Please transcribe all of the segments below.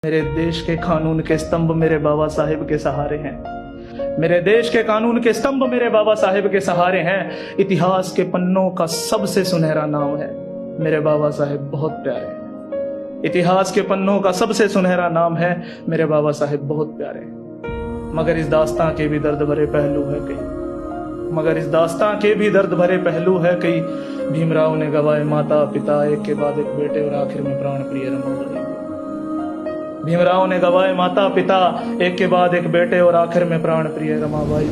मेरे देश के कानून के स्तंभ मेरे बाबा साहेब के सहारे हैं। मेरे देश के कानून के स्तंभ मेरे बाबा साहेब के सहारे हैं। इतिहास के पन्नों का सबसे सुनहरा नाम है मेरे बाबा साहेब बहुत प्यारे। इतिहास के पन्नों का सबसे सुनहरा नाम है मेरे बाबा साहेब बहुत प्यारे। मगर इस दास्तां के भी दर्द भरे पहलू है कई, मगर इस दास्तां के भी दर्द भरे पहलू है कई। भीमराव ने गवाए माता पिता, एक के बाद एक बेटे और आखिर में प्राण प्रिय रमाबाई। भीमराव ने गवाए माता पिता, एक के बाद एक बेटे और आखिर में प्राण प्रिय रमाबाई।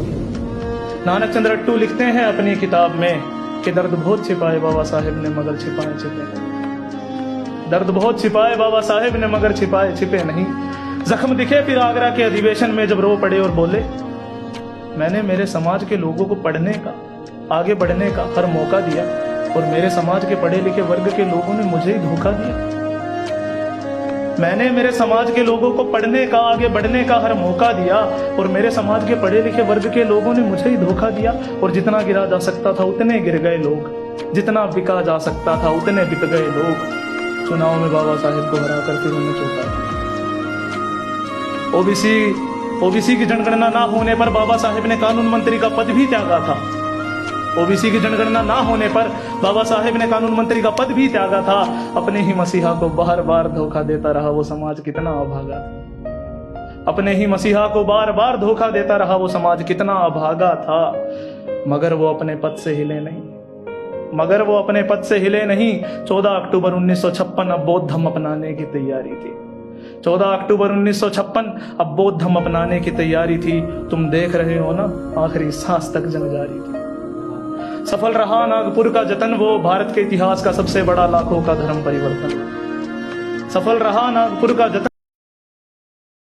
नानक चंद्र अट्टू लिखते हैं अपनी किताब में कि दर्द बहुत छिपाए बाबा साहेब ने मगर छिपाए छिपे नहीं। दर्द बहुत छिपाए बाबा साहेब ने मगर छिपाए छिपे नहीं। जख्म दिखे फिर आगरा के अधिवेशन में जब रो पड़े और बोले, मैंने मेरे समाज के लोगों को पढ़ने का, आगे बढ़ने का हर मौका दिया और मेरे समाज के पढ़े लिखे वर्ग के लोगों ने मुझे ही धोखा दिया। मैंने मेरे समाज के लोगों को पढ़ने का, आगे बढ़ने का हर मौका दिया और मेरे समाज के पढ़े लिखे वर्ग के लोगों ने मुझे ही धोखा दिया। और जितना गिरा जा सकता था उतने गिर गए लोग, जितना बिका जा सकता था उतने बिक गए लोग। चुनाव में बाबा साहेब को हराकर फिर उन्हें चौंका दिया। ओबीसी की जनगणना ना होने पर बाबा साहेब ने कानून मंत्री का पद भी त्यागा था। ओबीसी की जनगणना ना होने पर बाबा साहेब ने कानून मंत्री का पद भी त्यागा था। अपने ही मसीहा को बार बार धोखा देता रहा वो समाज कितना अभागा था। अपने ही मसीहा को बार बार धोखा देता रहा वो समाज कितना अभागा था। मगर वो अपने पद से हिले नहीं, मगर वो अपने पद से हिले नहीं। 14 अक्टूबर 1956 अब बौद्ध धर्म अपनाने की तैयारी थी। 14 अक्टूबर 1956 अब बौद्ध धर्म अपनाने की तैयारी थी। तुम देख रहे हो ना, आखिरी सांस तक जंग जारी थी। सफल रहा नागपुर का जतन, वो भारत के इतिहास का सबसे बड़ा लाखों का धर्म परिवर्तन। सफल रहा नागपुर का जतन।